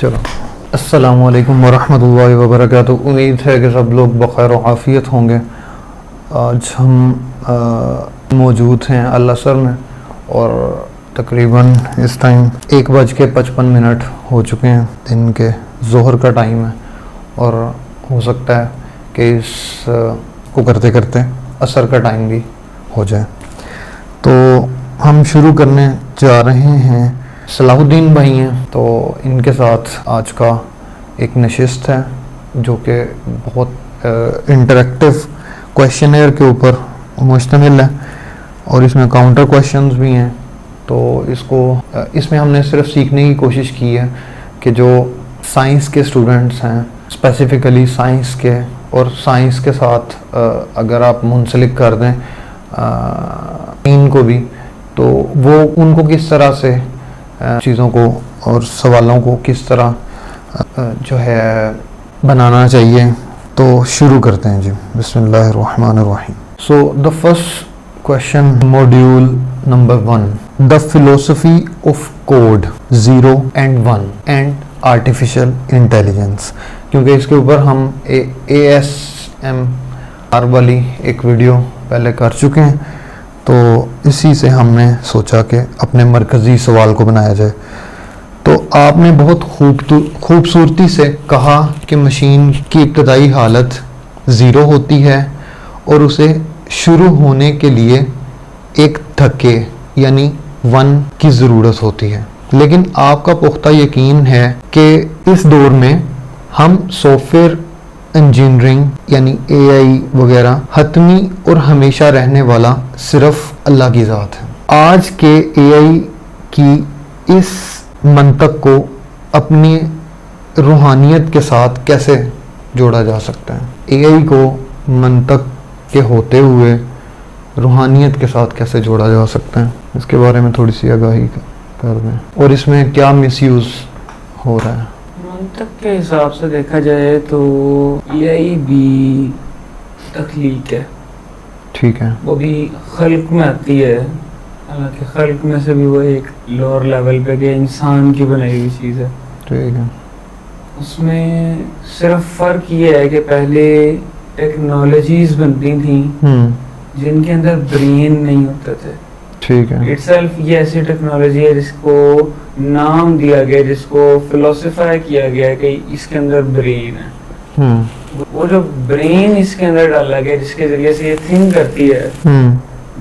चलो, अस्सलामु अलैकुम वरहमतुल्लाहि वबरकातुहू। उम्मीद है कि सब लोग बखैर व आफियत होंगे। आज हम मौजूद हैं अल असर में और तकरीबन इस टाइम 1:55 हो चुके हैं। दिन के ज़ोहर का टाइम है और हो सकता है कि इस को करते करते असर का टाइम भी हो जाए। तो हम शुरू करने जा रहे हैं। सलाहुद्दीन भाई हैं, तो इनके साथ आज का एक नशिस्त है जो कि बहुत इंटरेक्टिव क्वेश्चनर के ऊपर मुश्तमिल है और इसमें काउंटर क्वेश्चंस भी हैं। तो इसमें हमने सिर्फ सीखने की कोशिश की है कि जो साइंस के स्टूडेंट्स हैं, स्पेसिफ़िकली साइंस के, और साइंस के साथ अगर आप मुंसलिक कर दें इनको भी, तो वो उनको किस तरह से चीज़ों को और सवालों को किस तरह जो है बनाना चाहिए। तो शुरू करते हैं जी, बिस्मिल्लाहिर्रहमानिर्रहीम। So the first question, module number 1, the philosophy of code 0 and 1 and artificial intelligence. क्योंकि इसके ऊपर हम ASMR वाली एक वीडियो पहले कर चुके हैं, तो इसी से हमने सोचा कि अपने मरकज़ी सवाल को बनाया जाए। तो आपने बहुत खूबसूरती से कहा कि मशीन की इब्तदाई हालत 0 होती है और उसे शुरू होने के लिए एक धक्के यानी 1 की ज़रूरत होती है। लेकिन आपका पुख्ता यकीन है कि इस दौर में हम सॉफ्टवेयर इंजीनियरिंग यानी AI वगैरह हतमी और हमेशा रहने वाला सिर्फ अल्लाह की ज़ात है। आज के AI की इस मंतक को अपनी रूहानियत के साथ कैसे जोड़ा जा सकता है? AI को मंतक के होते हुए रूहानियत के साथ कैसे जोड़ा जा सकता है? इसके बारे में थोड़ी सी आगाही कर दें, और इसमें क्या मिसयूज़ हो रहा है। मंतक के हिसाब से देखा जाए तो यही भी तख्लीक है, ठीक है, वो भी खल्क में आती है। हालांकि खल्क में से भी वो एक लोअर लेवल पे के इंसान की बनाई हुई चीज़ है, ठीक है। उसमें सिर्फ फ़र्क ये है कि पहले टेक्नोलॉजीज बनती थी जिनके अंदर ब्रेन नहीं होते थे, ठीक है। इटसेल्फ ये ऐसी टेक्नोलॉजी है जिसको नाम दिया गया, जिसको फिलोसफाई किया गया कि इसके अंदर ब्रेन है। वो जो ब्रेन इसके अंदर डाला गया जिसके जरिए से ये थिंक करती है,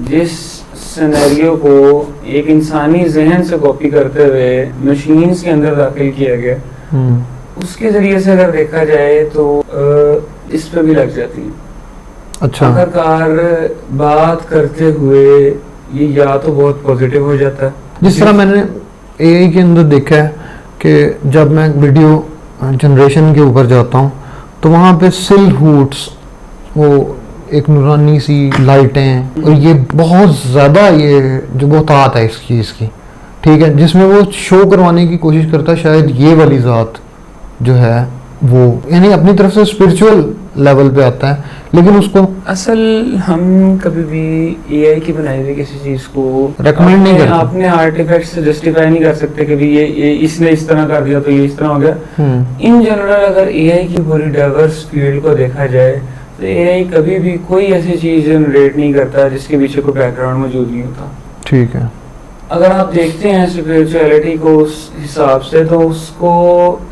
जिस सिनेरियो को एक इंसानी जहन से कॉपी करते हुए मशीन्स के अंदर दाखिल किया गया, उसके जरिए से अगर देखा जाए तो इस पे भी लग जाती है। अच्छा, आखिरकार बात करते हुए ये या तो बहुत पॉजिटिव हो जाता है, जिस तरह मैंने AI के अंदर देखा है कि जब मैं वीडियो जनरेशन के ऊपर जाता हूँ तो वहाँ पे सिल हुड्स, वो एक नूरानी सी लाइटें, और ये बहुत ज़्यादा ये जो बहुतात है इस चीज़ की, ठीक है, जिसमें वो शो करवाने की कोशिश करता है शायद ये वाली ज़ात जो है वो, यानी अपनी तरफ से स्पिरिचुअल लेवल पे आता है, लेकिन उसको असल हम कभी भी AI की बनाई हुई किसी चीज को रेकमेंड नहीं करते, अपने आर्टिफैक्ट से जस्टिफाई नहीं कर सकते कि भी ये इसने इस तरह कर दिया तो ये इस तरह हो गया। इन जनरल अगर AI की पूरी डाइवर्स फील्ड को देखा जाए तो AI कभी भी कोई ऐसी चीज जनरेट नहीं करता जिसके पीछे कोई बैकग्राउंड मौजूद नहीं होता, ठीक है। अगर आप देखते हैं स्पिरिचुअलिटी को उस हिसाब से, तो उसको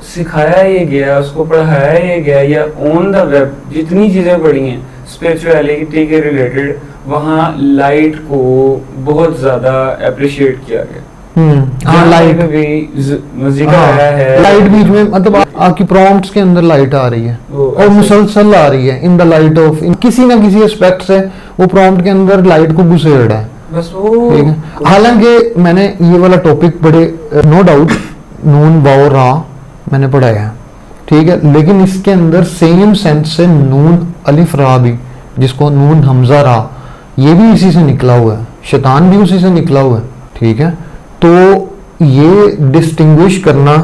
सिखाया ये गया, उसको पढ़ाया ये गया, या ऑन द वेब जितनी चीज़ें पढ़ी हैं स्पिरिचुअलिटी के रिलेटेड, वहाँ लाइट को बहुत ज़्यादा अप्रिशिएट किया गया। हाँ, लाइट पे भी जिक्र आया है, लाइट बीच में मतलब आपकी प्रॉम्प्ट्स के अंदर लाइट आ रही है और मुसलसल आ रही है, इन द लाइट ऑफ, किसी ना किसी एस्पेक्ट से वो प्रॉम्प्ट के अंदर लाइट को घुसेड़ है, बस वो, ठीक है। हालांकि मैंने ये वाला टॉपिक बड़े नो डाउट नून वाओ रा मैंने पढ़ाया है, ठीक है, लेकिन इसके अंदर सेम सेंस से नून अलिफ रा भी, जिसको नून हमजा रा, ये भी इसी से निकला हुआ है, शैतान भी उसी से निकला हुआ है, ठीक है। तो ये डिस्टिंग्विश करना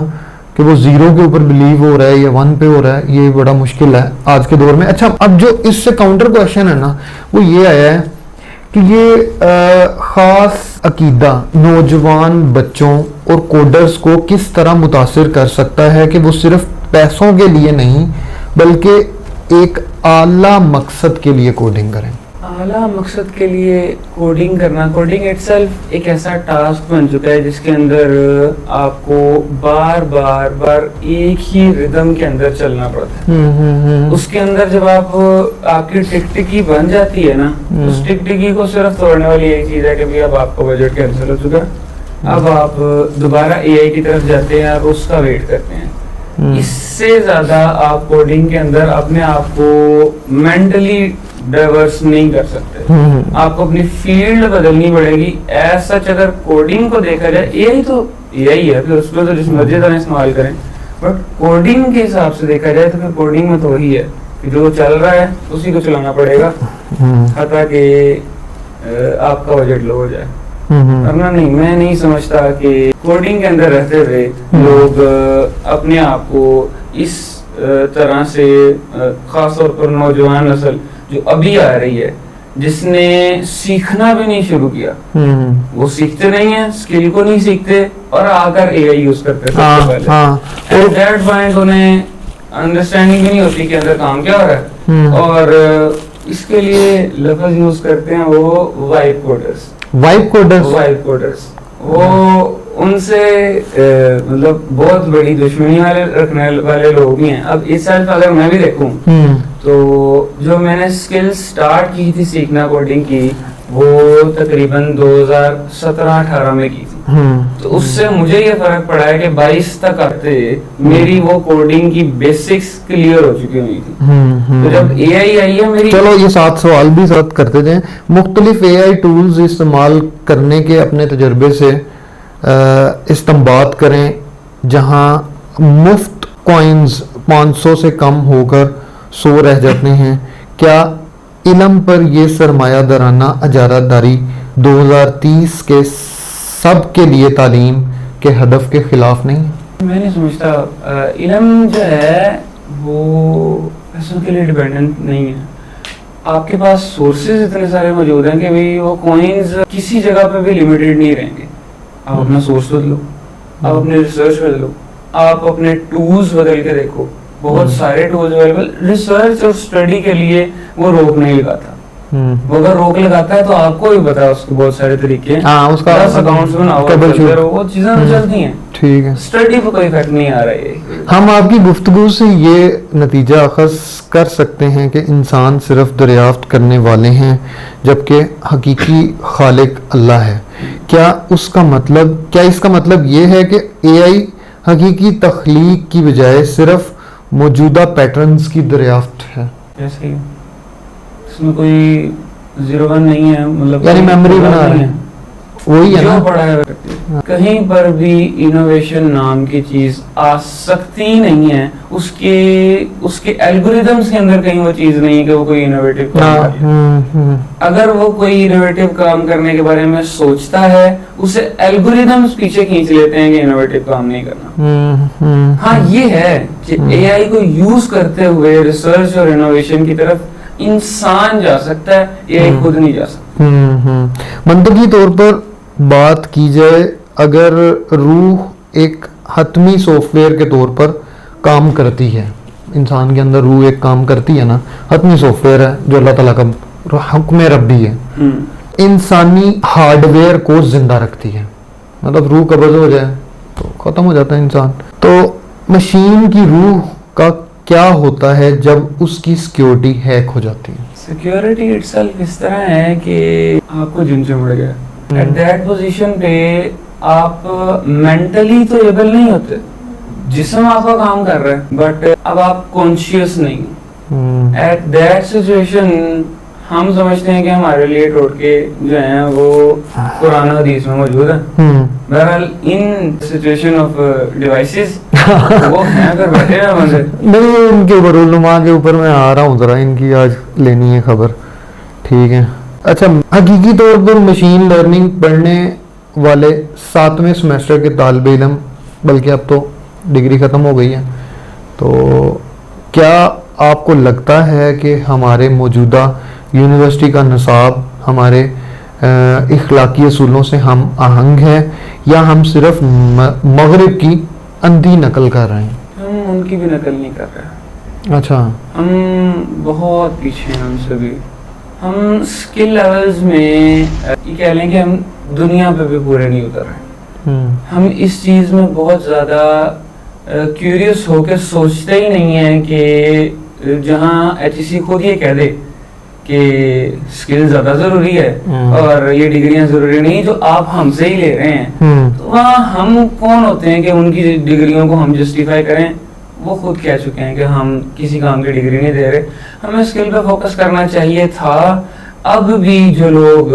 कि वो 0 के ऊपर बिलीव हो रहा है या 1 पे हो रहा है, ये बड़ा मुश्किल है आज के दौर में। अच्छा, अब जो इससे काउंटर क्वेश्चन है ना, वो ये आया है कि ये ख़ास अकीदा नौजवान बच्चों और कोडर्स को किस तरह मुतासिर कर सकता है कि वो सिर्फ पैसों के लिए नहीं बल्कि एक आला मकसद के लिए कोडिंग करें? आला मकसद के लिए कोडिंग करना, कोडिंग इटसेल्फ एक ऐसा टास्क बन चुका है जिसके अंदर आपको बार बार बार एक ही रिदम के अंदर चलना पड़ता है। उसके अंदर जब आपकी टिकटिकी बन जाती है ना, उस टिकटिकी को सिर्फ तोड़ने वाली एक चीज है कि भाई अब आपका बजट कैंसिल हो चुका है, अब आप दोबारा एआई की तरफ जाते हैं और उसका वेट करते हैं। इससे ज्यादा आप कोडिंग के अंदर अपने आप को मेंटली डाइवर्स नहीं कर सकते। आपको अपनी फील्ड बदलनी पड़ेगी। ऐसा अगर कोडिंग को देखा जाए, एआई तो एआई है, फिर उसको तो जिस मर्जी तरह इस्तेमाल करें, बट कोडिंग के हिसाब से देखा जाए तो फिर कोडिंग में तो वही है कि जो चल रहा है उसी को चलाना पड़ेगा, ताकि आपका बजट लो हो जाए। वरना नहीं, मैं नहीं समझता कि कोडिंग के अंदर रहते हुए लोग अपने आप को इस तरह से, खास तौर पर नौजवान नस्ल जो अभी आ रही है, जिसने सीखना भी नहीं शुरू किया, वो सीखते नहीं है, स्किल को नहीं सीखते और आकर एआई यूज करते हैं सबसे पहले। एट दैट पॉइंट उन्हें अंडरस्टैंडिंग भी नहीं होती कि अंदर काम क्या हो रहा है, और इसके लिए लफ्ज यूज करते हैं वो वाइब कोडर्स। वाइब कोडर्स वो उनसे मतलब बहुत बड़ी दुश्मनी वाले रखने वाले लोग भी हैं। अब इस साल अगर मैं भी देखूं तो जो मैंने स्किल स्टार्ट की थी सीखना कोडिंग की, वो तकरीबन 2017-18 में की थी। तो उससे मुझे ये फर्क पड़ा है कि 22 तक आते मेरी वो कोडिंग की बेसिक्स क्लियर हो चुकी हुई थी। तो जब एआई आई है मेरी, चलो ये 7 सवाल भी साथ करते थे। मुख्तलिफ एआई टूल्स इस्तेमाल करने के अपने तजर्बे से इस्तेमाल करें, जहां मुफ्त कॉइन्स 500 से कम होकर 100 रह जाते हैं। क्या इल्म पर ये सरमायादाराना इजारादारी 2030 के सब के लिए तालीम के हदफ के खिलाफ नहीं? मैं नहीं समझता। इल्म जो है वो पैसों के लिए डिपेंडेंट नहीं है। आपके पास सोर्सेज इतने सारे मौजूद हैं कि भाई वो कॉइन्स किसी जगह पे भी लिमिटेड नहीं रहेंगे। आप अपना सोर्स बदलो, आप अपने रिसर्च बदलो, आप अपने टूल्स बदल के देखो। बहुत सारे टूल्स अवेलेबल, रिसर्च और स्टडी के लिए वो रोक नहीं लगाता। वो अगर रोक लगाता है तो आपको भी पता है उसके बहुत सारे तरीके हैं। उसका अकाउंट्स बनाओ, वो चीजें तो चलती हैं। ठीक है, स्टडी पे कोई इफेक्ट नहीं आ रहा है। हम आपकी गुफ्तगू से ये नतीजा अखज़ कर सकते हैं कि इंसान सिर्फ दरियाफ्त करने वाले हैं जबकि हकीकी खालिक अल्लाह है। क्या इसका मतलब ये है कि एआई हकीकी तख्लीक की बजाय सिर्फ मौजूदा पैटर्न्स की दरियाफ्त है? जैसे इसमें कोई 0-1 नहीं है, मतलब यानी मेमोरी बना रहे हैं, वही है ना? पढ़ा है कहीं पर भी इनोवेशन नाम की चीज आ सकती नहीं है। उसके एल्गोरिदम्स के अंदर कहीं वो चीज नहीं है कि वो कोई इनोवेटिव काम करे। अगर वो कोई इनोवेटिव काम करने के बारे में सोचता है, उसे एल्गोरिदम्स पीछे खींच लेते हैं कि इनोवेटिव काम नहीं करना। हाँ, ये है कि एआई को यूज करते हुए रिसर्च और इनोवेशन की तरफ इंसान जा सकता है, एआई खुद नहीं जा सकता। मंतकी तौर पर बात की जाए, अगर रूह एक हतमी सॉफ्टवेयर के तौर पर काम करती है, इंसान के अंदर रूह एक काम करती है ना, हतमी सॉफ्टवेयर है जो अल्लाह ताला का हुक्म रब्बी है, इंसानी हार्डवेयर को जिंदा रखती है। मतलब रूह कब्ज हो जाए तो खत्म हो जाता है इंसान। तो मशीन की रूह का क्या होता है जब उसकी सिक्योरिटी हैक हो जाती है? सिक्योरिटी इटसेल्फ इस तरह है कि आपको जिन से मुड़ गया, एट दैट पोजीशन पे आप मेंटली तो एबल नहीं होते, जिस्म आपका काम कर रहा है बट अब आप कॉन्शियस नहीं। एट दैट सिचुएशन हम समझते हैं कि हमारे लिए टोटके जो हैं वो कुरान हदीस में मौजूद है। बहरहाल इन सिचुएशन ऑफ डिवाइसेस वो हैं, अगर बैठे हैं बंदे नहीं, इनके ऊपर उलमा के ऊपर मैं आ रहा हूँ, जरा इनकी आज लेनी है खबर। ठीक है, अच्छा, हकीकी तौर पर मशीन लर्निंग पढ़ने वाले 7वें सेमेस्टर के तालिब इल्म, बल्कि अब तो डिग्री ख़त्म हो गई है, तो क्या आपको लगता है कि हमारे मौजूदा यूनिवर्सिटी का निसाब हमारे इखलाकी असूलों से हम आहंग हैं या हम सिर्फ मगरिब की अंधी नकल कर रहे हैं? हम उनकी भी नकल नहीं कर रहे। अच्छा, हम बहुत पीछे हैं उनसे भी। हम स्किल लेवल्स में ये कह लें कि हम दुनिया पे भी पूरे नहीं उतर रहे। हम इस चीज़ में बहुत ज़्यादा क्यूरियस होकर सोचते ही नहीं है कि जहाँ HEC खुद ये कह दे कि स्किल ज़्यादा ज़रूरी है और ये डिग्रियां ज़रूरी नहीं जो आप हमसे ही ले रहे हैं, तो वहाँ हम कौन होते हैं कि उनकी डिग्रियों को हम जस्टिफाई करें। वो खुद कह चुके हैं कि हम किसी काम की डिग्री नहीं दे रहे, हमें स्किल पे फोकस करना चाहिए था। अब भी जो लोग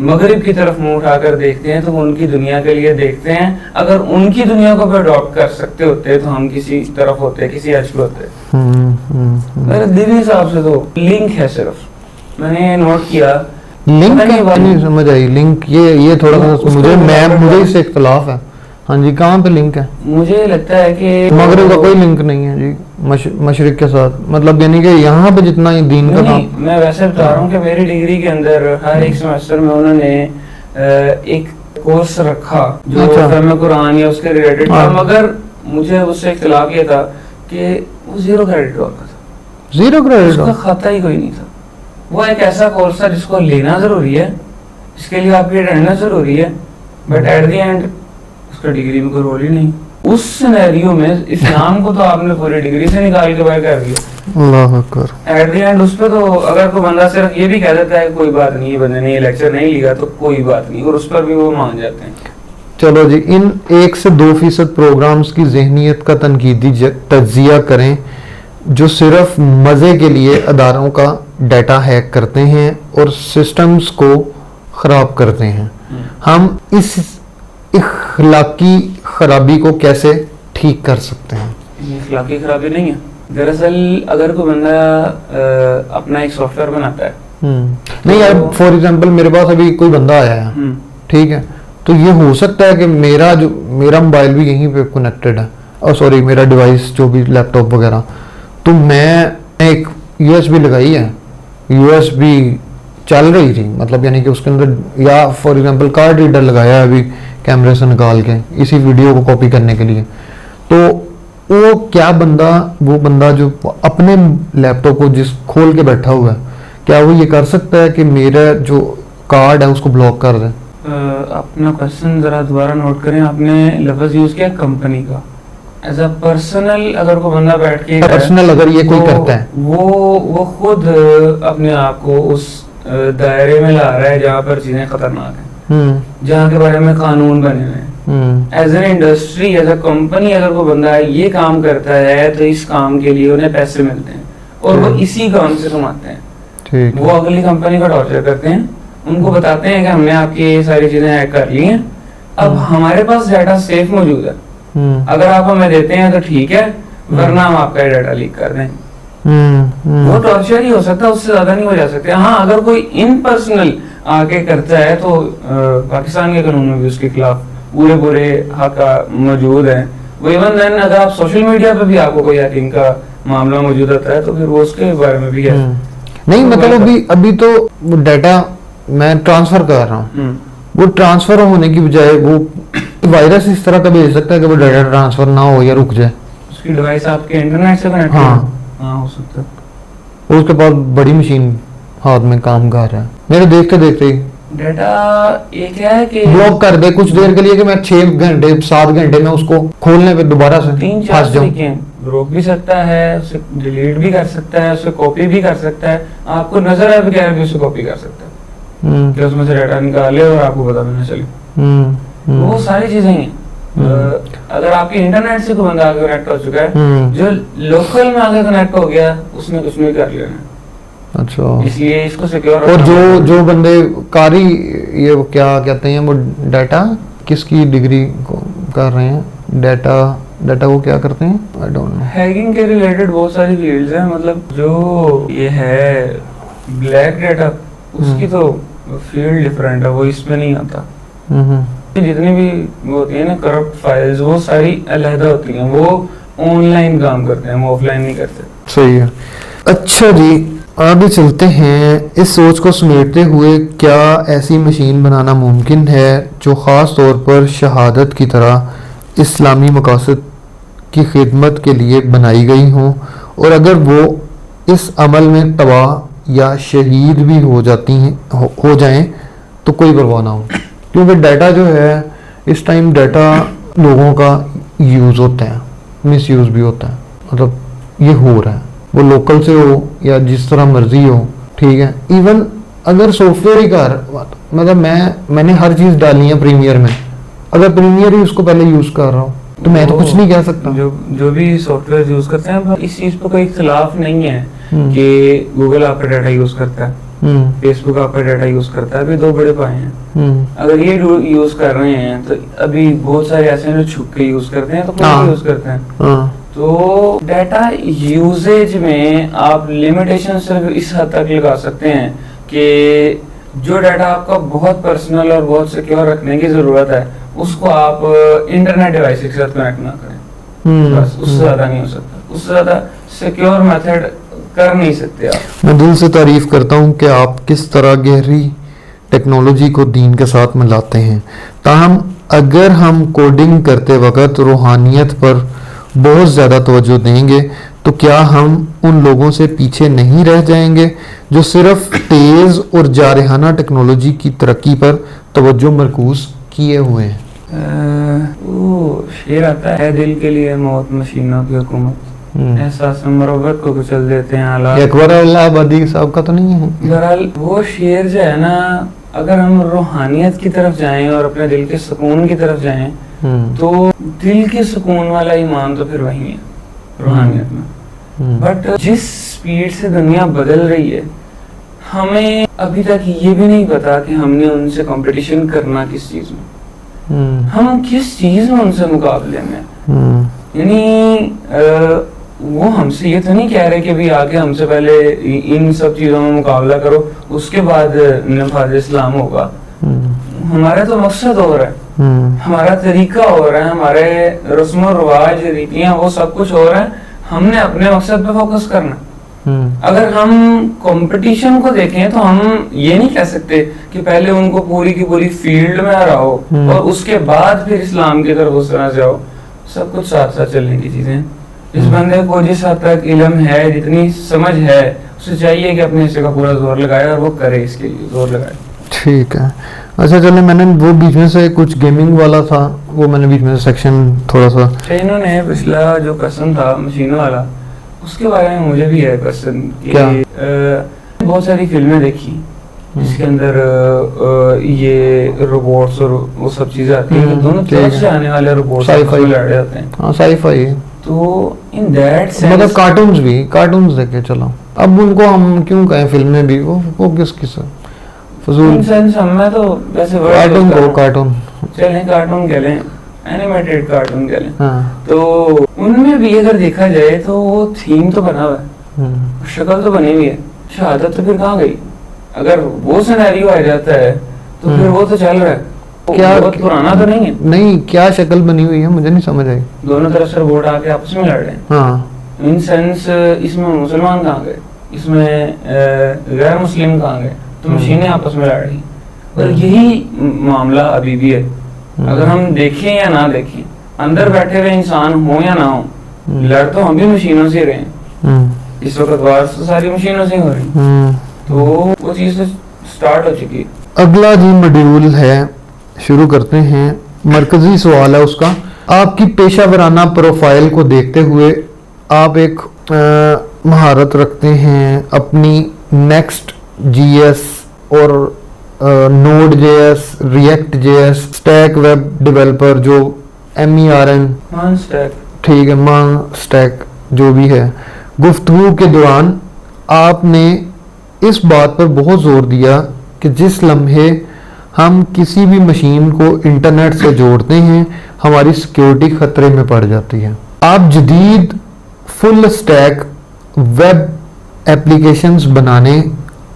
मगरिब की तरफ मुंह उठाकर देखते हैं तो वो उनकी दुनिया के लिए देखते हैं। अगर उनकी दुनिया को भी अडॉप्ट कर सकते होते तो हम किसी तरफ होते, किसी एज पे होते। मेरे दिली हिसाब से तो लिंक है सिर्फ, मैंने नोट किया। लिंक की बात नहीं समझ आई। लिंक ये थोड़ा सा मुझे इससे इख्तलाफ है। हाँ जी, कहाँ पे लिंक है? मुझे लगता है कि मगरिब का कोई लिंक नहीं है जी मशरिक के साथ, मतलब यानी कि यहाँ पे जितना ही दीन का काम। मैं वैसे बता रहा हूँ कि मेरी डिग्री के अंदर हर एक सेमेस्टर में उन्होंने एक कोर्स रखा जो फहम कुरान या उसके रिलेटेड था, मगर मुझे उससे इख्तिलाफ ये था कि वो 0 क्रेडिट का था। 0 क्रेडिट का खाता ही कोई नहीं था। वो एक ऐसा कोर्स था जिसको लेना जरूरी है, इसके लिए आपकी अटेंडेंस जरूरी है, बट एट द एंड उसका डिग्री में कोई रोल ही नहीं। उस सिनेरियो में इस्लाम को तो आपने पूरी डिग्री से निकाल के बाहर कर दिया। अल्लाह अकबर। एट द एंड उस पे तो अगर कोई बंदा सिर्फ ये भी कह देता है कोई बात नहीं, बंदे ने ये लेक्चर नहीं लिया तो कोई बात नहीं, और उस पर भी वो मान जाते हैं। चलो जी, इन 1 से 2% प्रोग्राम्स की ज़हनियत का तनकीदी तज्जिया करें जो सिर्फ मज़े के लिए अदारों का डाटा हैक करते हैं और सिस्टम्स को ख़राब करते हैं। हम इस इखलाकी खराबी को कैसे ठीक कर सकते हैं? इखलाकी खराबी नहीं है। दरअसल अगर कोई बंदा अपना एक सॉफ्टवेयर बनाता है, नहीं यार, फॉर एग्जांपल मेरे पास अभी कोई बंदा आया है, ठीक है, तो ये हो सकता है कि मेरा मोबाइल भी यहीं पे कनेक्टेड है, और सॉरी मेरा डिवाइस जो भी लैपटॉप वगैरह, तो मैं एक USB लगाई है, USB चल रही थी, मतलब यानी कि उसके अंदर, या फॉर एग्जांपल कार्ड रीडर लगाया है अभी कैमरे से निकाल के इसी वीडियो को कॉपी करने के लिए, तो वो बंदा जो अपने लैपटॉप को जिस खोल के बैठा हुआ है, क्या वो ये कर सकता है कि मेरा जो कार्ड है उसको ब्लॉक कर दे? अपना क्वेश्चन जरा दोबारा नोट करें। आपने लफ्ज यूज किया कंपनी का। एज अ पर्सनल अगर कोई बंदा बैठ के पर्सनल अगर ये कोई करता है, वो खुद अपने आप को उस दायरे में ला रहा है जहाँ पर चीजें खतरनाक है, जहाँ के बारे में कानून बने हुए हैं। As an industry, as a company अगर कोई बंदा ये काम करता है तो इस काम के लिए उन्हें पैसे मिलते हैं और वो इसी काम से कमाते हैं। वो अगली कंपनी का टॉर्चर करते हैं, उनको बताते हैं कि हमने आपकी ये सारी चीजें हैक कर ली हैं, अब हमारे पास डाटा सेफ मौजूद है, अगर आप हमें देते हैं तो ठीक है, वरना हम आपका डाटा लीक कर दें। वो टॉर्चर ही हो सकता है, उससे ज्यादा नहीं हो जा सकते। हाँ, अगर कोई इन पर्सनल आके करता है तो पाकिस्तान के कानून में भी उसके खिलाफ पूरे हक मौजूद है। वो इवन देन अगर आप सोशल मीडिया पे भी आपको कोई हैकिंग का मामला मौजूद होता है तो फिर वो उसके बारे में भी है। नहीं तो मतलब अभी तो वो डाटा मैं ट्रांसफर कर रहा हूँ, वो ट्रांसफर होने की बजाय वो वायरस इस तरह का भेज सकता है कि वो डाटा ट्रांसफर ना हो या रुक जाए। उसकी डिवाइस आपके इंटरनेट से कनेक्ट हाँ हो सकता है। उसके पास बड़ी मशीन हाथ में काम कर रहा है, मेरे देखते देखते ही डाटा ये क्या है कि ब्लॉक कर दे कुछ देर के लिए कि मैं 6 घंटे 7 घंटे में उसको खोलने पे दोबारा से 3-4 तरीके रोक भी सकता है, उसे डिलीट भी कर सकता है, उसे कॉपी भी कर सकता है, आपको नजर आए बगैर भी उसे कॉपी कर सकता है कि उसमें से डाटा निकाले और आपको पता भी ना चले। वो सारी चीजें हैं। अगर आपके इंटरनेट से कोई बंदा आगे कनेक्ट हो चुका है, जो लोकल में आगे कनेक्ट हो गया, उसने कुछ नहीं कर लेना। अच्छा, इसलिए इसको सिक्योर। और जो बंदे कारी ये क्या कहते हैं, वो डाटा किसकी डिग्री को कर रहे हैं, डाटा को क्या करते हैं, आई डोंट नो। हैकिंग के रिलेटेड बहुत सारी फील्ड्स हैं, मतलब जो ये है ब्लैक डाटा, उसकी तो फील्ड डिफरेंट है, वो इसमें नहीं आता। जितनी भी वो होती है ना करप्ट फाइल्स, वो सारी अलहदा होती हैं, वो ऑनलाइन काम करते हैं, वो ऑफलाइन नहीं करते। सही है। अच्छा जी, आगे चलते हैं। इस सोच को समेटते हुए क्या ऐसी मशीन बनाना मुमकिन है जो ख़ास तौर पर शहादत की तरह इस्लामी मकासद की खिदमत के लिए बनाई गई हों, और अगर वो इस अमल में तबाह या शहीद भी हो जाती हैं हो जाएं तो कोई परवाह ना हो। क्योंकि डाटा जो है इस टाइम डाटा लोगों का यूज़ होता है, मिसयूज़ भी होता है, मतलब ये हो रहा है, वो लोकल से हो या जिस तरह मर्जी हो, ठीक है। इवन अगर सॉफ्टवेयर ही कर, मतलब मैंने हर चीज़ डाली है प्रीमियर में, अगर प्रीमियर ही उसको पहले यूज़ कर रहा हूँ तो मैं तो कुछ नहीं कह सकता। जो भी सॉफ्टवेयर यूज करते हैं इस चीज पर कोई इख्तिलाफ नहीं है कि गूगल आपका डाटा यूज करता है, फेसबुक आपका डाटा यूज करता है, अभी दो बड़े पाए हैं। अगर ये यूज कर रहे हैं तो अभी बहुत सारे ऐसे हैं जो छुप के यूज करते हैं, तो कोई यूज करते हैं। तो डाटा यूजेज में आप लिमिटेशन सिर्फ इस हद तक लगा सकते हैं कि जो डाटा आपका बहुत पर्सनल और बहुत सिक्योर रखने की जरूरत है उसको आप इंटरनेट डिवाइस के साथ कनेक्ट ना करें, बस उससे ज्यादा नहीं हो सकता, उससे ज्यादा सिक्योर मेथड कर नहीं सकते आप। मैं दिल से तारीफ करता हूँ कि आप किस तरह गहरी टेक्नोलॉजी को दीन के साथ मिलाते हैं। ताहम अगर हम कोडिंग करते वक्त रूहानियत पर बहुत ज़्यादा तवज्जो देंगे तो क्या हम उन लोगों से पीछे नहीं रह जाएंगे जो सिर्फ तेज़ और जारहाना टेक्नोलॉजी की तरक्की पर तवज्जो मरकूज किए हुए हैं? वो शेर आता है, दिल के लिए मौत मशीनों की हुकूमत, एहसास मरवत को कुचल देते हैं हालात। अकबर अल्लाहाबादी साहब का तो नहीं है? बहरहाल वो शेर जो है ना, अगर हम रूहानियत की तरफ जाएं और अपने दिल के सुकून की तरफ जाएं तो दिल के सुकून वाला ईमान तो फिर वही है रूहानियत में। बट जिस स्पीड से दुनिया बदल रही है, हमें अभी तक ये भी नहीं पता कि हमने उनसे कंपटीशन करना किस चीज में, हम किस चीज में उनसे मुकाबले में। यानी वो हमसे ये तो नहीं कह रहे कि भी आके हमसे पहले इन सब चीजों में मुकाबला करो, उसके बाद नफाज इस्लाम होगा। हमारा तो मकसद हो रहा है, हमारा तरीका हो रहा है, हमारे रस्म रिवाज रीतियां वो सब कुछ हो रहा है, हमने अपने मकसद पे फोकस करना। अगर हम कंपटीशन को देखें तो हम ये नहीं कह सकते कि पहले उनको पूरी की पूरी फील्ड में हराओ और उसके बाद फिर इस्लाम की तरफ उस तरह से आओ। सब कुछ साथ साथ चलने की चीजें। इस बंदे को जिस हद तक इल्म है, जितनी समझ है, उसे चाहिए कि अपने हिस्से का पूरा जोर लगाए और वो करे, इसके लिए जोर लगाए। ठीक है। अच्छा चले, मैंने वो बीच में से कुछ गेमिंग वाला था, वो मैंने बीच में से सेक्शन थोड़ा सा, इन्होंने पिछला जो क्वेश्चन था मशीनों वाला, उसके बारे में मुझे भी है क्वेश्चन। क्या? बहुत सारी फिल्में देखी जिसके अंदर ये रोबोट्स और वो सब चीजें आती हैं, दोनों तरफ से आने वाले रोबोट्स लड़ जाते हैं। हाँ, साई-फाई। तो इन दैट सेंस मतलब कार्टून्स देखे चलो, अब उनको हम क्यों कहें फिल्में भी, वो किस फजूल सेंस हमें तो वैसे कार्टून चलें, कार्टून कह लें, एनिमेटेड कार्टून कह लें। हाँ। तो उनमें भी अगर देखा जाए तो वो थीम तो बना हुआ है, शक्ल तो बनी हुई है, शहादत तो फिर कहाँ गई? अगर वो सिनेरियो आ जाता है तो फिर वो तो चल रहा है, क्या बहुत पुराना तो नहीं है। नहीं, क्या शक्ल बनी हुई है, मुझे नहीं समझ आई। दोनों तरफ से रोबोट आके आपस में लड़ रहे हैं। हाँ। इन सेंस इसमें मुसलमान कहाँ गए, इसमें गैर मुस्लिम कहाँ गए, तो मशीनें आपस में लड़ रही। और यही मामला अभी भी है, अगर हम देखें या ना देखें, अंदर बैठे हुए इंसान हो या ना हो, लड़ तो हम भी मशीनों से रहे हैं। इस वक्त वार तो सारी मशीनों से हो रही, तो वो चीज स्टार्ट हो चुकी है। अगला जी मॉड्यूल है, शुरू करते हैं। मरकजी सवाल है उसका, आपकी पेशा वराना प्रोफाइल को देखते हुए आप एक महारत रखते हैं अपनी नेक्स्ट जीएस और node JS, react JS, stack web developer जो MERN, ठीक है, मान स्टैक जो भी है। गुफ्तगू के दौरान आपने इस बात पर बहुत जोर दिया कि जिस लम्हे हम किसी भी मशीन को इंटरनेट से जोड़ते हैं हमारी सिक्योरिटी खतरे में पड़ जाती है। आप जदीद फुल स्टैक वेब एप्लीकेशंस बनाने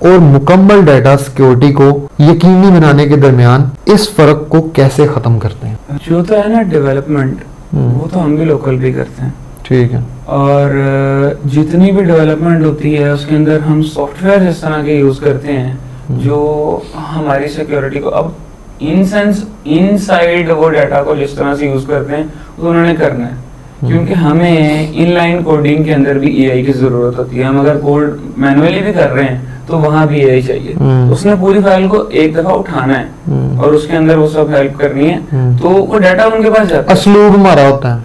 और मुकम्मल डाटा सिक्योरिटी को यकीनी बनाने के दरमियान इस फर्क को कैसे खत्म करते हैं? जो तो है ना डेवलपमेंट, वो तो हम भी लोकल भी करते हैं। ठीक है। और जितनी भी डेवलपमेंट होती है उसके अंदर हम सॉफ्टवेयर जिस तरह के यूज करते हैं जो हमारी सिक्योरिटी को अब इनसाइड वो डाटा को जिस तरह से यूज करते हैं तो उन्होंने करना है, क्योंकि हमें इनलाइन कोडिंग के अंदर भी एआई की जरूरत होती है। हम अगर कोड मैनुअली भी कर रहे हैं तो वहां भी एआई चाहिए। तो उसने पूरी फाइल को एक दफा उठाना है और उसके अंदर वो सब हेल्प करनी है, तो वो डाटा उनके पास जाता है। असलूब हमारा होता है,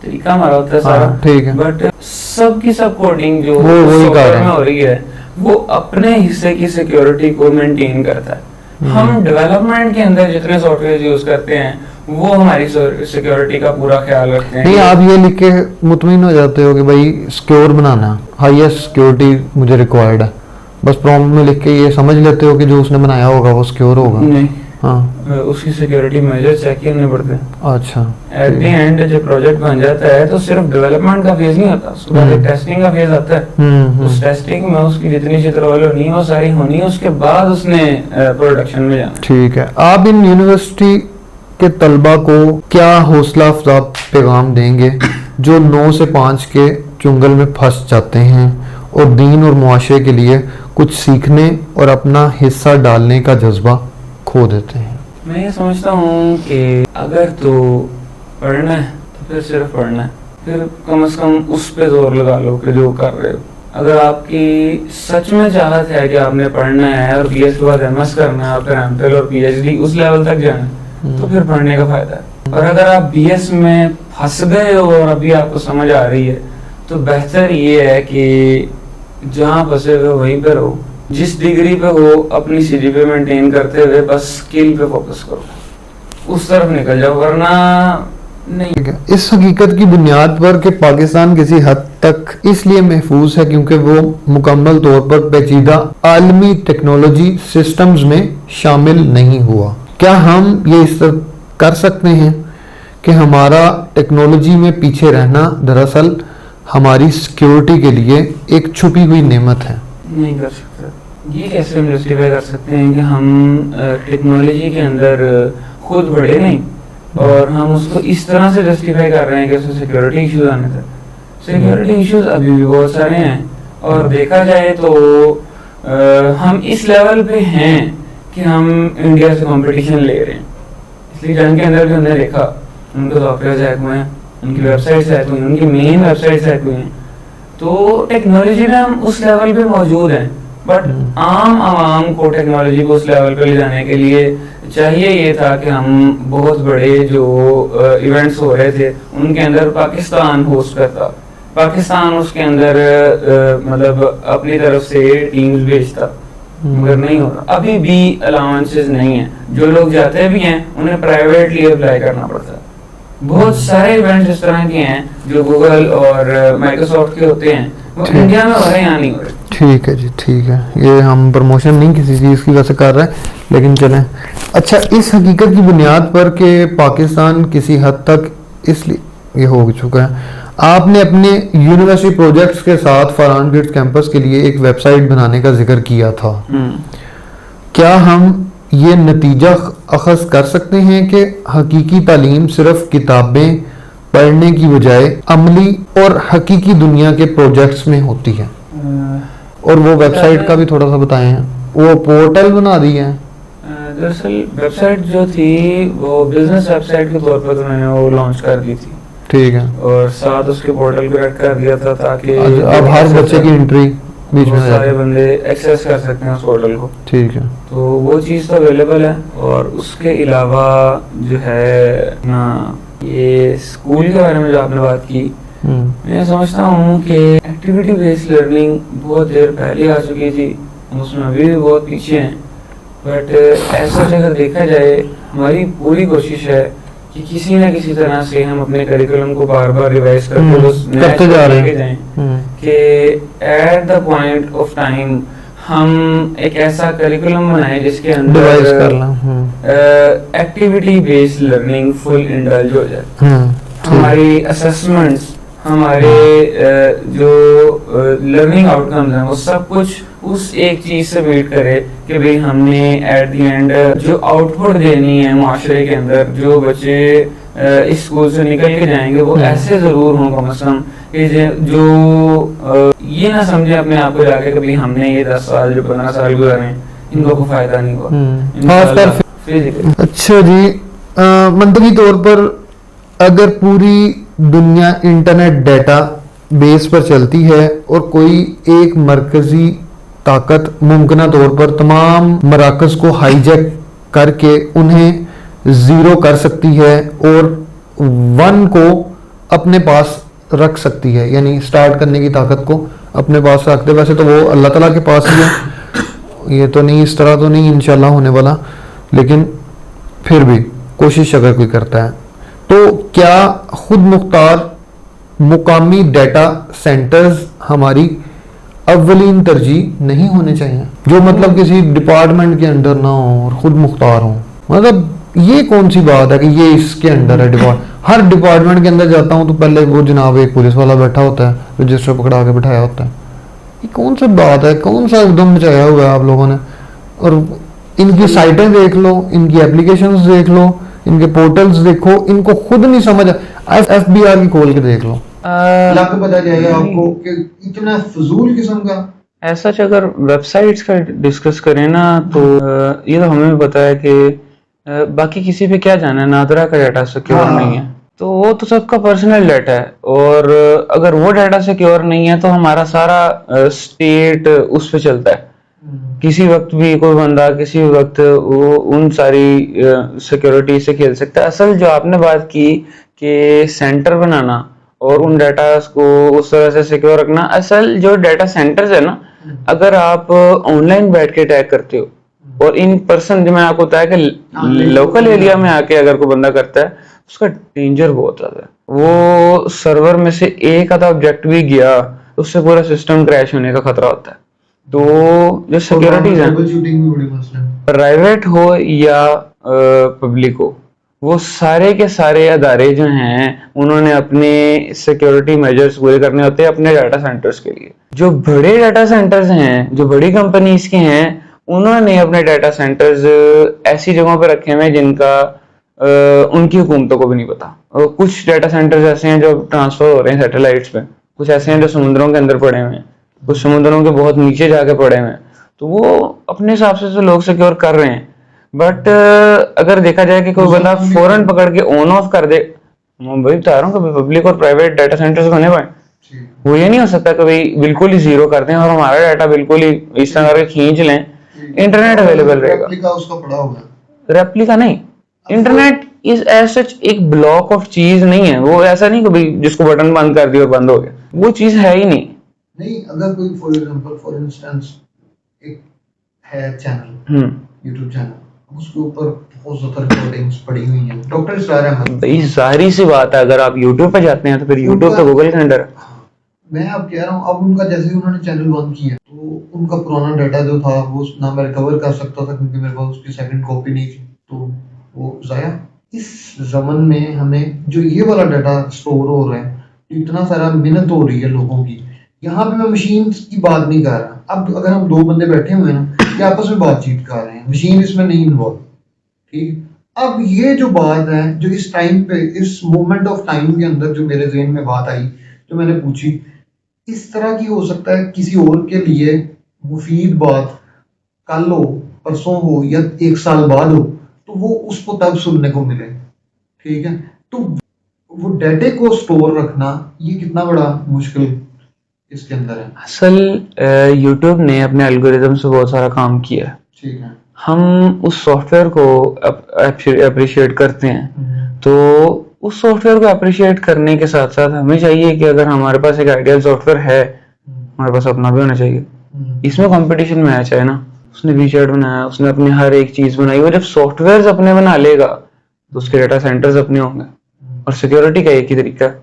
तरीका हमारा होता है सारा, ठीक है। बट सब की सब कोडिंग जो वो सॉफ्टवेयर में हो रही है वो अपने हिस्से की सिक्योरिटी को मेंटेन करता है। हम डेवलपमेंट के अंदर जितने सॉफ्टवेयर यूज करते हैं वो हमारी सिक्योरिटी का पूरा ख्याल रखते हैं। नहीं, आप ये लिख के मुतमिन हो जाते हो कि भाई सिक्योर बनाना है, हाईएस्ट सिक्योरिटी मुझे रिक्वायर्ड है, बस प्रॉम्प्ट में लिख के ये समझ लेते हो कि जो उसने बनाया होगा वो सिक्योर होगा? नहीं, हाँ, उसकी सिक्योरिटी मेजर चेक करने पड़ते हैं। अच्छा। एट द एंड जब प्रोजेक्ट बन जाता है तो सिर्फ डेवलपमेंट का फेज नहीं होता, उसके बाद एक टेस्टिंग का फेज आता है। उस टेस्टिंग में उसकी जितनी चित्रवाली होनी है वो सारी होनी है, उसके बाद उसने प्रोडक्शन में जाना। ठीक है। आप इन यूनिवर्सिटी के तलबा को क्या हौसला अफजा पैगाम देंगे जो 9 से 5 के चुंगल में फंस जाते हैं और दीन और मुआशरे के लिए कुछ सीखने और अपना हिस्सा डालने का जज्बा खो देते हैं? मैं ये समझता हूँ कि अगर तो पढ़ना है तो फिर सिर्फ पढ़ना है, फिर कम से कम उस पे जोर लगा लो कि जो कर रहे हो। अगर आपकी सच में चाहत है कि आपने पढ़ना है और बीएस के बाद एमएस करना है और फिर एमफिल और पीएचडी उस लेवल तक जाना है तो फिर पढ़ने का फायदा है। और अगर आप बीएस में फंस गए हो और अभी आपको समझ आ रही है तो बेहतर ये है कि जहाँ फंसे हुए वहीं पे रहो, जिस डिग्री पे हो अपनी सीजीपीए मेंटेन करते हुए बस स्किल पे फोकस करो, उस तरफ निकल जाओ, वरना नहीं। इस हकीकत की बुनियाद पर कि पाकिस्तान किसी हद तक इसलिए महफूज है क्योंकि वो मुकम्मल तौर पर पेचीदा आलमी टेक्नोलॉजी सिस्टम्स में शामिल नहीं हुआ, क्या हम ये इस तरह कर सकते हैं कि हमारा टेक्नोलॉजी में पीछे रहना दरअसल हमारी सिक्योरिटी के लिए एक छुपी हुई नेमत है? नहीं कर सकते। ये कैसे हम जस्टिफाई कर सकते हैं कि हम टेक्नोलॉजी के अंदर खुद बढ़े नहीं और हम उसको इस तरह से जस्टिफाई कर रहे हैं कि उसमें सिक्योरिटी इश्यूज आने थे। सिक्योरिटी इश्यूज अभी भी बहुत सारे हैं और देखा जाए तो हम इस लेवल पे हैं कि हम इंडिया से कंपटीशन ले रहे हैं। इसलिए जंग के अंदर भी हमने देखा उनके सॉफ्टवेयर हैक हुए हैं, उनकी वेबसाइट्स हैक हुई हैं, उनकी मेन वेबसाइट्स हैक हुई हैं। तो टेक्नोलॉजी में हम उस लेवल पे मौजूद हैं, बट आम आवाम को टेक्नोलॉजी को उस लेवल पे ले जाने के लिए चाहिए ये था कि हम बहुत बड़े जो इवेंट्स हो रहे थे उनके अंदर पाकिस्तान होस्ट करता, पाकिस्तान उसके अंदर मतलब अपनी तरफ से टीम्स भेजता, मगर नहीं हो रहा। अभी भी अलाउंसेस नहीं है, जो लोग जाते भी हैं उन्हें प्राइवेटली अप्लाई करना पड़ता है। बहुत सारे इवेंट्स इस तरह के हैं जो गूगल और माइक्रोसॉफ्ट के होते हैं, वो इंडिया में हो रहे हैं, यहाँ नहीं हो रहे। ठीक है जी, ठीक है। ये हम प्रमोशन नहीं किसी चीज़ की वजह से कर रहे हैं, लेकिन चलें। अच्छा, इस हकीकत की बुनियाद पर कि पाकिस्तान किसी हद तक इसलिए ये हो चुका है, आपने अपने यूनिवर्सिटी प्रोजेक्ट्स के साथ फरहान किड्स कैंपस के लिए एक वेबसाइट बनाने का जिक्र किया था। क्या हम ये नतीजा अखज़ कर सकते हैं कि हकीकी तालीम सिर्फ किताबें पढ़ने की बजाय अमली और हकीकी दुनिया के प्रोजेक्ट्स में होती है? और वो वेबसाइट का भी थोड़ा सा बताएं। वो पोर्टल बना दी है? दरअसल वेबसाइट जो थी वो बिजनेस वेबसाइट के तौर पर उन्होंने वो लॉन्च कर दी थी। ठीक है। और साथ उसके पोर्टल को ऐड कर दिया था ताकि अब हर बच्चे की एंट्री बीच में सारे बंदे एक्सेस कर सकते हैं उस पोर्टल को। ठीक है। तो वो चीज़ तो अवेलेबल है। और उसके अलावा जो है ना, ये स्कूल के बारे में जो आपने बात की, मैं समझता हूँ कि एक्टिविटी बेस्ड लर्निंग बहुत देर पहले आ चुकी थी, उसमें अभी भी बहुत पीछे हैं। बट ऐसा अगर देखा जाए, हमारी पूरी कोशिश है कि किसी न किसी तरह से हम अपने करिकुलम को बार बार रिवाइज करते जा रहे हैं कि at the point of time हम एक ऐसा करिकुलम बनाए जिसके अंदर activity based learning full indulge हो जाए। हमारी असेसमेंट्स, हमारे जो लर्निंग आउटकम्स हैं वो सब कुछ उस एक चीज से वेट करे कि भाई हमने एट द एंड जो आउटपुट देनी है माशरे के अंदर, जो बच्चे इस स्कूल से निकल के जाएंगे वो ऐसे जरूर हों कम से कम कि जो ये ना समझे अपने आप को जाके कभी हमने ये 10 साल जो 15 साल गुजारे इनको कोई फायदा नहीं हुआ। अच्छा जी, मंतवी तौर पर अगर पूरी दुनिया इंटरनेट डाटा बेस पर चलती है और कोई एक मरकजी ताकत मुमकिन तौर पर तमाम मराकज को हाईजैक करके उन्हें जीरो कर सकती है और वन को अपने पास रख सकती है, यानी स्टार्ट करने की ताकत को अपने पास रखते, वैसे तो वो अल्लाह ताला के पास ही है, ये तो नहीं, इस तरह तो नहीं इंशाल्लाह होने वाला, लेकिन फिर भी कोशिश अगर कोई करता है तो क्या खुद मुख्तार मुकामी डाटा सेंटर्स हमारी अव्वलीन तरजीह नहीं होने चाहिए, जो मतलब किसी डिपार्टमेंट के अंडर ना हो और खुद मुख्तार हो? मतलब ये कौन सी बात है कि ये इसके अंडर है? हर डिपार्टमेंट के अंदर जाता हूँ तो पहले वो जनाब एक पुलिस वाला बैठा होता है, रजिस्टर पकड़ा के बिठाया होता है। ये कौन सी बात है? कौन सा उद्यम मचाया हुआ है आप लोगों ने? और इनकी साइटें देख लो, इनकी एप्लीकेशंस देख लो, इनके पोर्टल्स देखो, इनको खुद नहीं समझ। FBI की खोल के देख लो, पता जाएगा आपको कि इतना फजूल किस्म का। ऐसा अगर वेबसाइट्स का डिस्कस करें ना तो ये तो हमें भी पता है कि बाकी किसी पे क्या जाना है, नादरा का डाटा सिक्योर नहीं है तो वो तो सबका पर्सनल डाटा है, और अगर वो डाटा सिक्योर नहीं है तो हमारा सारा स्टेट उस पे चलता है। किसी वक्त भी कोई बंदा किसी वक्त वो उन सारी सिक्योरिटी से खेल सकता है। असल जो आपने बात की कि सेंटर बनाना और उन डाटा को उस तरह से सिक्योर रखना, असल जो डाटा सेंटर्स है ना, अगर आप ऑनलाइन बैठ के टैग करते हो और इन पर्सन, जो मैंने आपको बताया कि लोकल एरिया में आके अगर कोई बंदा करता है उसका डेंजर बहुत ज्यादा है। वो सर्वर में से एक आधा ऑब्जेक्ट भी गया उससे पूरा सिस्टम क्रैश होने का खतरा होता है। तो जो सिक्योरिटीज है, प्राइवेट हो या पब्लिक हो, वो सारे के सारे अदारे जो हैं उन्होंने अपने सिक्योरिटी मेजर्स पूरे करने होते हैं अपने डाटा सेंटर्स के लिए। जो बड़े डाटा सेंटर्स हैं, जो बड़ी कंपनीज के हैं, उन्होंने अपने डाटा सेंटर्स ऐसी जगहों पर रखे हुए हैं जिनका उनकी हुकूमतों को भी नहीं पता। कुछ डाटा सेंटर्स ऐसे हैं जो ट्रांसफर हो रहे हैं सैटेलाइट्स पे, कुछ ऐसे हैं जो समुद्रों के अंदर पड़े हुए हैं, कुछ समुद्रों के बहुत नीचे जाके पड़े हुए हैं। तो वो अपने हिसाब से तो लोग सिक्योर कर रहे हैं, बट अगर देखा जाए कि कोई बंदा फौरन पकड़ के ऑन ऑफ कर दे, मैं वही बता रहा हूँ कभी पब्लिक और प्राइवेट डाटा सेंटर्स बने पाए, वो ये नहीं हो सकता कभी बिल्कुल ही जीरो कर दें और हमारा डाटा बिल्कुल ही इस तरह करके खींच लें। इंटरनेट अवेलेबल रहेगा, रेप्लिका नहीं, इंटरनेट इज एज सच एक ब्लॉक ऑफ चीज नहीं है। वो ऐसा नहीं कभी जिसको बटन बंद कर दिया और बंद हो गया, वो चीज है ही नहीं। अगर कोई फॉर एग्जांपल फॉर इंस्टेंस एक है चैनल, यूट्यूब चैनल, उसके ऊपर बहुत ज्यादा रिकॉर्डिंग्स पड़ी हुई हैं, डॉक्टर इसरार अहमद, भाई जाहिर सी बात है अगर आप यूट्यूब पे जाते हैं तो फिर यूट्यूब तो गूगल के अंदर है। मैं अब कह रहा हूँ, अब उनका जैसे ही उन्होंने चैनल बंद किया तो उनका पुराना डाटा जो था वो ना मैं रिकवर कर सकता था क्योंकि मेरे पास उसकी सेकंड कॉपी नहीं थी, तो वो जाया। इस जमन में हमें जो ये वाला डाटा स्टोर हो रहा है, इतना सारा मेहनत हो रही है लोगों की, यहाँ पे मैं मशीन की बात नहीं कर रहा। अब अगर हम दो बंदे बैठे हुए हैं ना, कि आपस में बातचीत कर रहे हैं, मशीन इसमें नहीं इन्वॉल्व, ठीक। अब ये जो बात है, जो इस टाइम पे, इस मोमेंट ऑफ टाइम के अंदर जो मेरे ज़हन में बात आई, जो मैंने पूछी, इस तरह की हो सकता है किसी और के लिए मुफीद बात कल हो, परसों हो या 1 साल बाद हो, तो वो उसको तब सुनने को मिले, ठीक है। तो वो डाटे को स्टोर रखना ये कितना बड़ा मुश्किल इसके अंदर है। असल यूट्यूब ने अपने एल्गोरिथम से बहुत सारा काम किया है, ठीक है। हम उस सॉफ्टवेयर को अप्रिशिएट करते हैं, तो उस सॉफ्टवेयर को अप्रिशिएट करने के साथ साथ हमें चाहिए कि अगर हमारे पास एक आइडियल सॉफ्टवेयर है, हमारे पास अपना भी होना चाहिए। इसमें कंपटीशन में आया चाहे ना, उसने वीचैट बनाया, उसने अपनी हर एक चीज बनाई, वो जब सॉफ्टवेयर अपने बना लेगा तो उसके डाटा सेंटर्स अपने होंगे और सिक्योरिटी का एक ही तरीका है,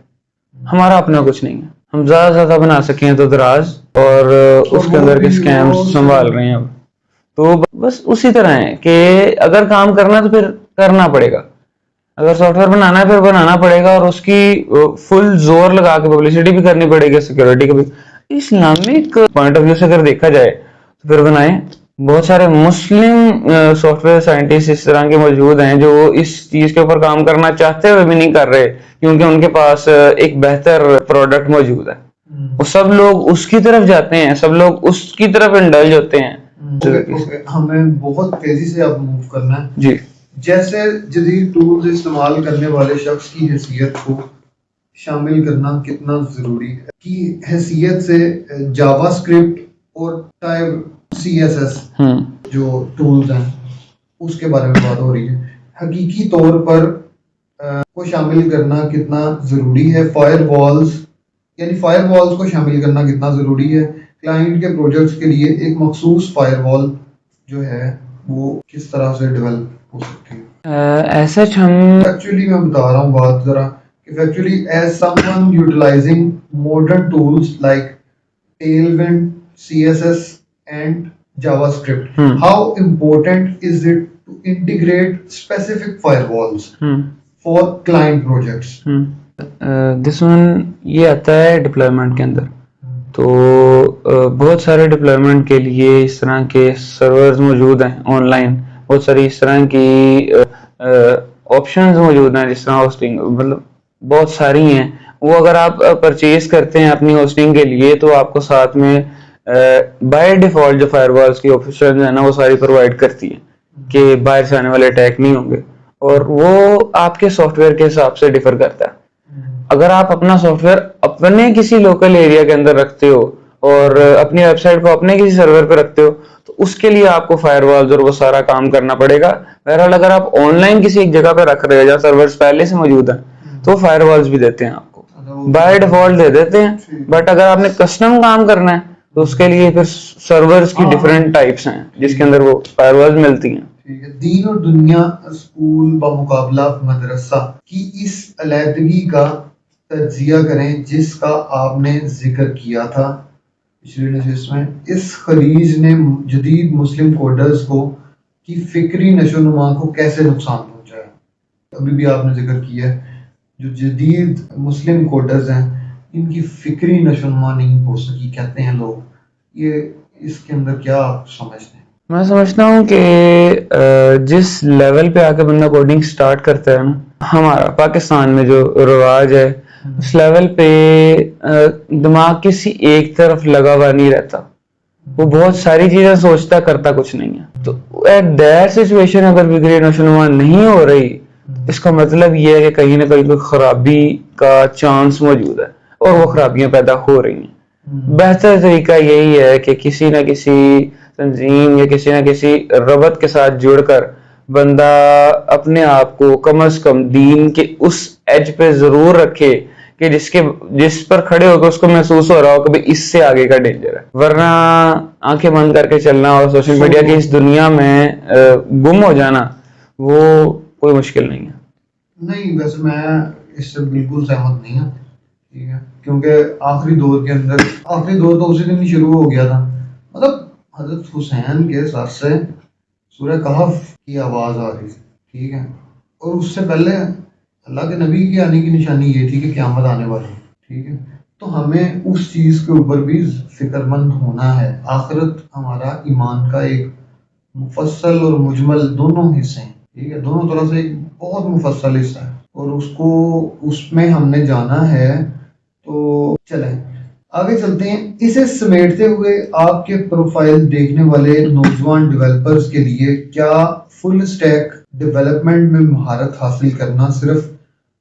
हमारा अपना कुछ नहीं है। हम ज्यादा बना सकें तो दराज और उसके अंदर के स्कैम्स संभाल रहे हैं अब। तो बस उसी तरह है कि अगर काम करना तो फिर करना पड़ेगा, अगर सॉफ्टवेयर बनाना है फिर बनाना पड़ेगा और उसकी फुल जोर लगा के पब्लिसिटी भी करनी पड़ेगी, सिक्योरिटी का भी। इस्लामिक पॉइंट ऑफ व्यू से अगर देखा जाए तो फिर बनाएं, बहुत सारे मुस्लिम सॉफ्टवेयर साइंटिस्ट इस तरह के मौजूद हैं जो इस चीज के ऊपर काम करना चाहते हुए भी नहीं कर रहे, क्योंकि उनके पास एक बेहतर प्रोडक्ट मौजूद है। वो सब लोग उसकी तरफ जाते हैं, सब लोग उसकी तरफ इंडल्ज होते हैं। हमें बहुत तेजी से अब मूव करना है जी। जैसे जदीद टूल्स इस्तेमाल करने वाले शख्स की हैसियत को शामिल करना कितना जरूरी है कि हैसियत से जावास्क्रिप्ट और टाइप CSS जो टूल्स हैं उसके बारे में बात हो रही है। हकीकी तौर पर को शामिल करना कितना जरूरी है, फायरवॉल्स को शामिल करना कितना जरूरी है, क्लाइंट के प्रोजेक्ट्स के लिए एक मखसूस फायरवॉल जो है वो किस तरह से डेवलप हो सकती है। ऐसा हम एक्चुअली मैं बता रहा हूँ बात जरा कि actually as someone utilising modern tools like Tailwind, CSS and JavaScript, how important is it to integrate specific firewalls for client projects? This one ये आता है डिप्लॉयमेंट के अंदर। तो बहुत सारे डिप्लॉयमेंट के लिए इस तरह के सर्वर्स मौजूद हैं ऑनलाइन, बहुत सारी इस तरह की ऑप्शंस मौजूद हैं, जिस तरह होस्टिंग, मतलब बहुत सारी हैं। वो अगर आप परचेज करते हैं अपनी होस्टिंग के लिए तो आपको साथ में बाय डिफॉल्ट जो फायरवॉल्स की ऑप्शन है ना वो सारी प्रोवाइड करती है कि बाहर से आने वाले अटैक नहीं होंगे, और वो आपके सॉफ्टवेयर के हिसाब से डिफर करता है। अगर आप अपना सॉफ्टवेयर अपने किसी लोकल एरिया के अंदर रखते हो और अपनी वेबसाइट को अपने किसी सर्वर पर रखते हो तो उसके लिए आपको फायरवॉल्स और वो सारा काम करना पड़ेगा। बहरहाल अगर आप ऑनलाइन किसी एक जगह पे रख रहे हो जहाँ सर्वर्स पहले से मौजूद हैं तो फायरवॉल्स भी देते हैं, आपको बाय डिफॉल्ट दे देते हैं। बट अगर आपने कस्टम काम करना है तो उसके लिए फिर सर्वर्स की डिफरेंट टाइप्स हैं जिसके अंदर वो फायरवॉल्स मिलती हैं। ठीक है। दीन और दुनिया स्कूल बमुकाबला मदरसा की इस अलैदगी का तज्जिया करें जिसका आपने जिक्र किया था पिछले नशिस्त में। इस खलीज ने जदीद मुस्लिम कोडर्स को की फिक्री नशोनुमा को कैसे नुकसान पहुंचाया? अभी भी आपने जिक्र किया है जो जदीद मुस्लिम कोडर्स हैं इनकी फिक्री नशोनुमा नहीं हो सकी कहते हैं लोग, ये इसके अंदर क्या आप समझते हैं? मैं समझता हूँ कि जिस लेवल पे आके बंदा कोडिंग स्टार्ट करता है ना, हमारा पाकिस्तान में जो रिवाज है उस लेवल पे दिमाग किसी एक तरफ लगा हुआ नहीं रहता, वो बहुत सारी चीजें सोचता करता कुछ नहीं है। तो एट दैट सिचुएशन अगर फिक्री नशोनुमा नहीं हो रही इसका मतलब ये है कि कहीं ना कहीं कोई खराबी का चांस मौजूद है और वो खराबियां पैदा हो रही हैं। बेहतर तरीका यही है कि किसी ना किसी तंजीम या किसी ना किसी रबत के साथ जुड़कर बंदा अपने आप को कम से कम दीन के उस एज पे जरूर रखे कि जिस पर खड़े होकर उसको महसूस हो रहा हो कि भाई इससे आगे का डेंजर है। वरना आंखें बंद करके चलना और सोशल मीडिया की इस दुनिया में गुम हो जाना वो कोई मुश्किल नहीं है। नहीं, वैसे मैं इससे बिल्कुल सहमत नहीं हूँ, ठीक है, क्योंकि आखिरी दौर तो उसी दिन ही शुरू हो गया था। मतलब हजरत हुसैन के सर से सूरह कहफ की आवाज आ रही थी, ठीक है, और उससे पहले अल्लाह के नबी की आने की निशानी ये थी कि क़यामत आने वाली, ठीक है। तो हमें उस चीज के ऊपर भी फिक्रमंद होना है। आखिरत हमारा ईमान का एक मुफस्सल और मुजमल दोनों हिस्से हैं, ठीक है, दोनों तरह से एक बहुत मुफस्सल हिस्सा है और उसमें हमने जाना है। तो चलें आगे चलते हैं। इसे समेटते हुए आपके प्रोफाइल देखने वाले नौजवान डेवलपर्स के लिए क्या फुल स्टैक डेवलपमेंट में महारत हासिल करना सिर्फ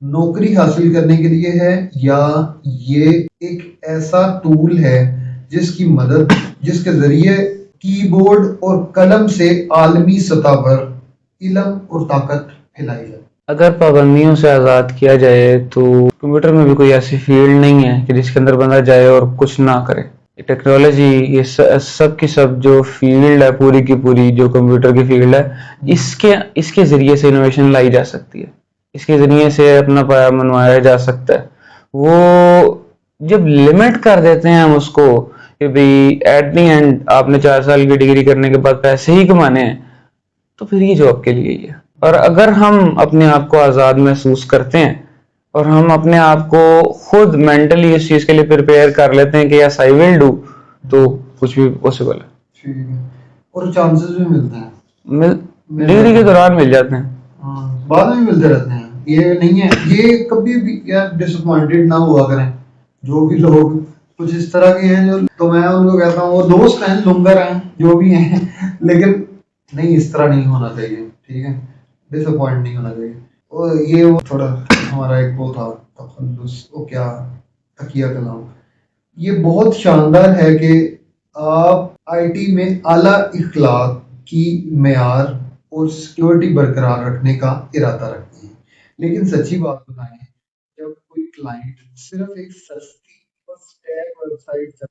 नौकरी हासिल करने के लिए है या ये एक ऐसा टूल है जिसके जरिए कीबोर्ड और कलम से आलमी सतह पर इल्म और ताकत फैलाई जाए? अगर पाबंदियों से आज़ाद किया जाए तो कंप्यूटर में भी कोई ऐसी फील्ड नहीं है कि जिसके अंदर बंदा जाए और कुछ ना करे। टेक्नोलॉजी ये सब की सब जो फील्ड है पूरी की पूरी जो कंप्यूटर की फील्ड है इसके जरिए से इनोवेशन लाई जा सकती है, इसके जरिए से अपना पाया मनवाया जा सकता है। वो जब लिमिट कर देते हैं हम उसको कि भाई एट दी एंड आपने 4 साल की डिग्री करने के बाद पैसे ही कमाने हैं तो फिर ये जॉब के लिए ही है। और अगर हम अपने आप को आज़ाद महसूस करते हैं और हम अपने आप को खुद मेंटली इस चीज़ के लिए प्रिपेयर कर लेते हैं कि यस आई विल डू, तो कुछ भी पॉसिबल है। ठीक है। और चांसेस भी मिलते हैं, मिल डिग्री के दौरान मिल जाते हैं। हाँ, बाद में भी मिलते रहते हैं, ये नहीं है। ये कभी भी यार डिसअपॉइंटेड ना हुआ करें जो भी लोग कुछ इस तरह के हैं, जो तो मैं उनको कहता हूँ वो दोस्त हैं, लुंगर हैं, जो भी हैं लेकिन नहीं, इस तरह नहीं होना चाहिए, ठीक है, डिसअपॉइंट नहीं होना चाहिए। और ये वो थोड़ा हमारा एक वो था तखल्लुस, वो क्या, तकिया कलाम। ये बहुत शानदार है कि आप आईटी में आला इखलाक की मेयार और सिक्योरिटी बरकरार रखने का इरादा रखते हैं, लेकिन सच्ची बात बताएं, जब कोई क्लाइंट सिर्फ एक सस्ती और स्टैक वेबसाइट